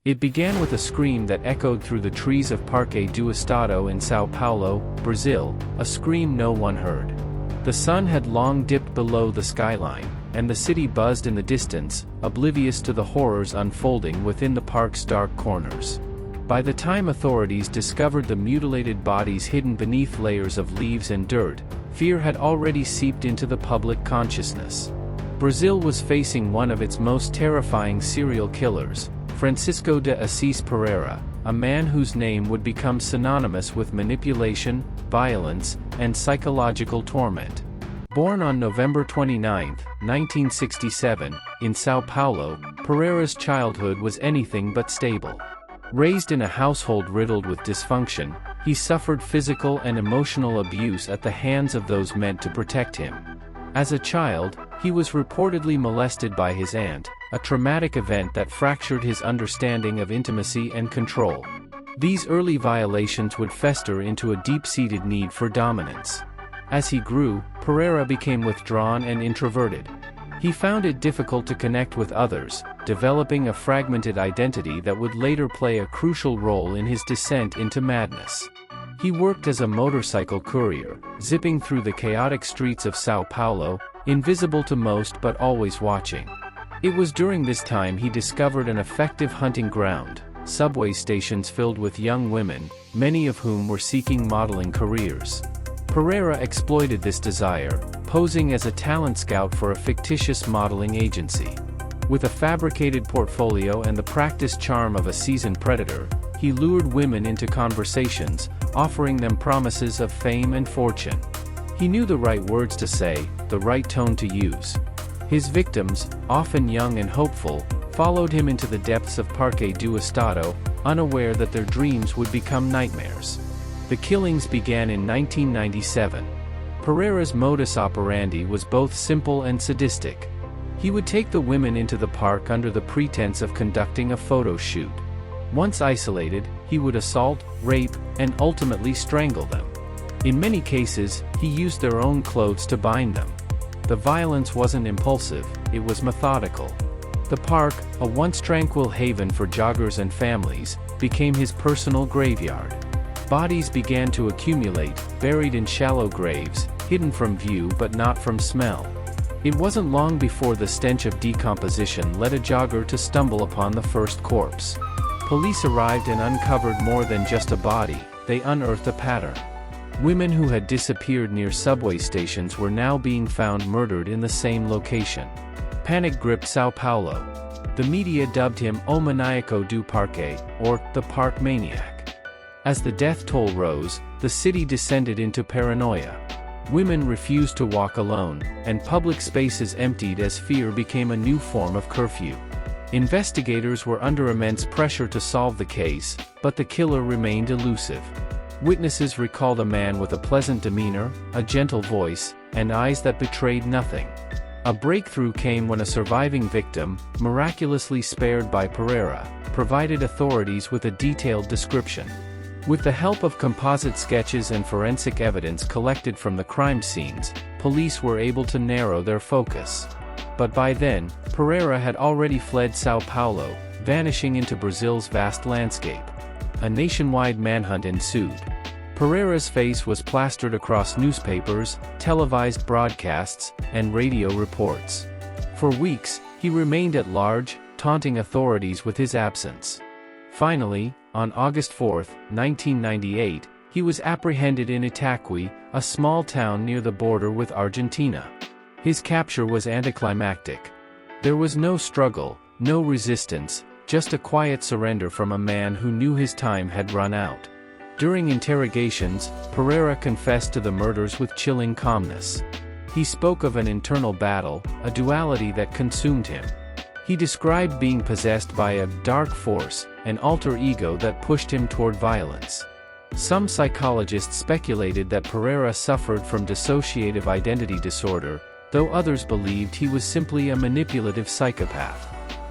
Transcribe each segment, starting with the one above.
It began with a scream that echoed through the trees of Parque do Estado in São Paulo, Brazil, a scream no one heard. The sun had long dipped below the skyline, and the city buzzed in the distance, oblivious to the horrors unfolding within the park's dark corners. By the time authorities discovered the mutilated bodies hidden beneath layers of leaves and dirt, fear had already seeped into the public consciousness. Brazil was facing one of its most terrifying serial killers, Francisco de Assis Pereira, a man whose name would become synonymous with manipulation, violence, and psychological torment. Born on November 29, 1967, in São Paulo, Pereira's childhood was anything but stable. Raised in a household riddled with dysfunction, he suffered physical and emotional abuse at the hands of those meant to protect him. As a child, he was reportedly molested by his aunt, a traumatic event that fractured his understanding of intimacy and control. These early violations would fester into a deep-seated need for dominance. As he grew, Pereira became withdrawn and introverted. He found it difficult to connect with others, developing a fragmented identity that would later play a crucial role in his descent into madness. He worked as a motorcycle courier, zipping through the chaotic streets of São Paulo, invisible to most but always watching. It was during this time he discovered an effective hunting ground, subway stations filled with young women, many of whom were seeking modeling careers. Pereira exploited this desire, posing as a talent scout for a fictitious modeling agency. With a fabricated portfolio and the practiced charm of a seasoned predator, he lured women into conversations, offering them promises of fame and fortune. He knew the right words to say, the right tone to use. His victims, often young and hopeful, followed him into the depths of Parque do Estado, unaware that their dreams would become nightmares. The killings began in 1997. Pereira's modus operandi was both simple and sadistic. He would take the women into the park under the pretense of conducting a photo shoot. Once isolated, he would assault, rape, and ultimately strangle them. In many cases, he used their own clothes to bind them. The violence wasn't impulsive, it was methodical. The park, a once tranquil haven for joggers and families, became his personal graveyard. Bodies began to accumulate, buried in shallow graves, hidden from view but not from smell. It wasn't long before the stench of decomposition led a jogger to stumble upon the first corpse. Police arrived and uncovered more than just a body, they unearthed a pattern. Women who had disappeared near subway stations were now being found murdered in the same location. Panic gripped São Paulo. The media dubbed him O Maniaco do Parque, or the Park Maniac. As the death toll rose, the city descended into paranoia. Women refused to walk alone, and public spaces emptied as fear became a new form of curfew. Investigators were under immense pressure to solve the case, but the killer remained elusive. Witnesses recalled a man with a pleasant demeanor, a gentle voice, and eyes that betrayed nothing. A breakthrough came when a surviving victim, miraculously spared by Pereira, provided authorities with a detailed description. With the help of composite sketches and forensic evidence collected from the crime scenes, police were able to narrow their focus. But by then, Pereira had already fled São Paulo, vanishing into Brazil's vast landscape. A nationwide manhunt ensued. Pereira's face was plastered across newspapers, televised broadcasts, and radio reports. For weeks, he remained at large, taunting authorities with his absence. Finally, on August 4, 1998, he was apprehended in Itaqui, a small town near the border with Argentina. His capture was anticlimactic. There was no struggle, no resistance, just a quiet surrender from a man who knew his time had run out. During interrogations, Pereira confessed to the murders with chilling calmness. He spoke of an internal battle, a duality that consumed him. He described being possessed by a dark force, an alter ego that pushed him toward violence. Some psychologists speculated that Pereira suffered from dissociative identity disorder, though others believed he was simply a manipulative psychopath.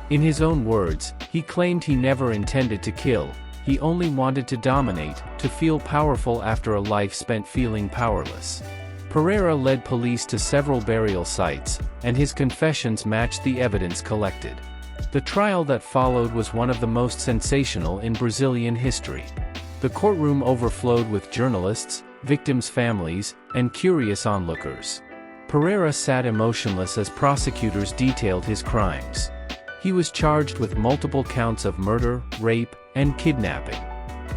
In his own words, he claimed he never intended to kill, he only wanted to dominate, to feel powerful after a life spent feeling powerless. Pereira led police to several burial sites, and his confessions matched the evidence collected. The trial that followed was one of the most sensational in Brazilian history. The courtroom overflowed with journalists, victims' families, and curious onlookers. Pereira sat emotionless as prosecutors detailed his crimes. He was charged with multiple counts of murder, rape, and kidnapping.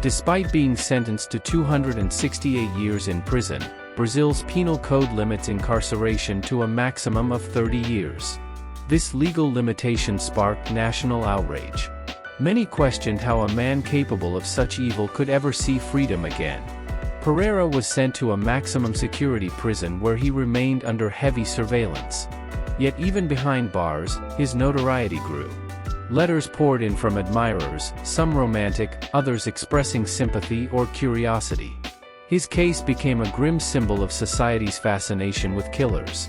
Despite being sentenced to 268 years in prison, Brazil's penal code limits incarceration to a maximum of 30 years. This legal limitation sparked national outrage. Many questioned how a man capable of such evil could ever see freedom again. Pereira was sent to a maximum security prison where he remained under heavy surveillance. Yet even behind bars, his notoriety grew. Letters poured in from admirers, some romantic, others expressing sympathy or curiosity. His case became a grim symbol of society's fascination with killers.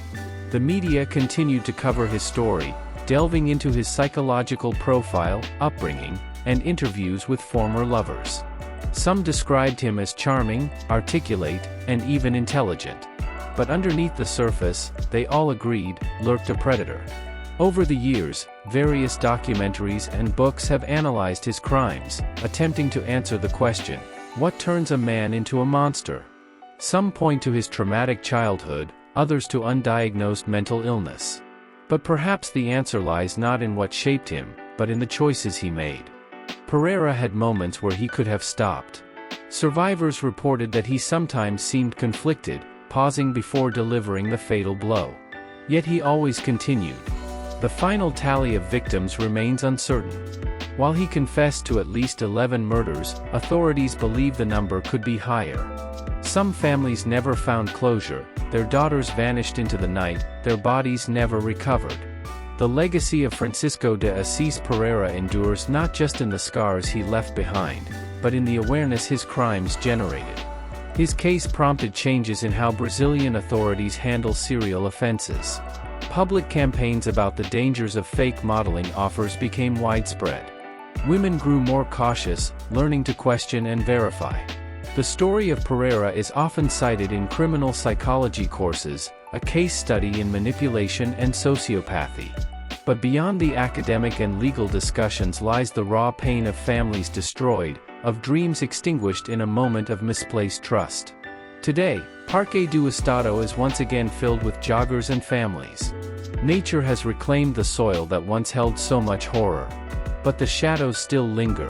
The media continued to cover his story, delving into his psychological profile, upbringing, and interviews with former lovers. Some described him as charming, articulate, and even intelligent. But underneath the surface, they all agreed, lurked a predator. Over the years, various documentaries and books have analyzed his crimes, attempting to answer the question, what turns a man into a monster? Some point to his traumatic childhood, others to undiagnosed mental illness. But perhaps the answer lies not in what shaped him, but in the choices he made. Pereira had moments where he could have stopped. Survivors reported that he sometimes seemed conflicted, pausing before delivering the fatal blow. Yet he always continued. The final tally of victims remains uncertain. While he confessed to at least 11 murders, authorities believe the number could be higher. Some families never found closure, their daughters vanished into the night, their bodies never recovered. The legacy of Francisco de Assis Pereira endures not just in the scars he left behind, but in the awareness his crimes generated. His case prompted changes in how Brazilian authorities handle serial offenses. Public campaigns about the dangers of fake modeling offers became widespread. Women grew more cautious, learning to question and verify. The story of Pereira is often cited in criminal psychology courses, a case study in manipulation and sociopathy. But beyond the academic and legal discussions lies the raw pain of families destroyed, of dreams extinguished in a moment of misplaced trust. Today, Parque do Estado is once again filled with joggers and families. Nature has reclaimed the soil that once held so much horror. But the shadows still linger.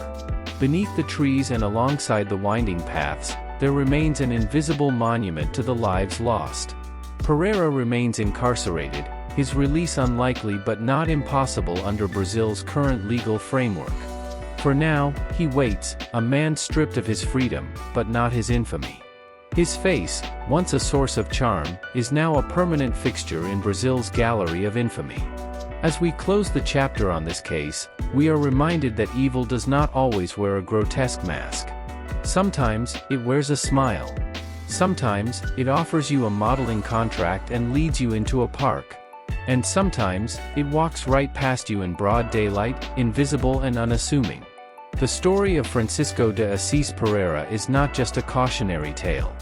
Beneath the trees and alongside the winding paths, there remains an invisible monument to the lives lost. Pereira remains incarcerated, his release unlikely but not impossible under Brazil's current legal framework. For now, he waits, a man stripped of his freedom, but not his infamy. His face, once a source of charm, is now a permanent fixture in Brazil's gallery of infamy. As we close the chapter on this case, we are reminded that evil does not always wear a grotesque mask. Sometimes, it wears a smile. Sometimes, it offers you a modeling contract and leads you into a park. And sometimes, it walks right past you in broad daylight, invisible and unassuming. The story of Francisco de Assis Pereira is not just a cautionary tale.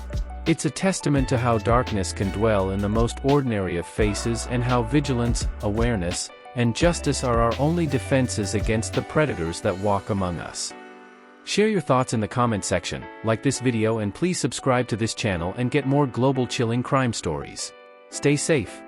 It's a testament to how darkness can dwell in the most ordinary of faces and how vigilance, awareness, and justice are our only defenses against the predators that walk among us. Share your thoughts in the comment section, like this video and please subscribe to this channel and get more global chilling crime stories. Stay safe.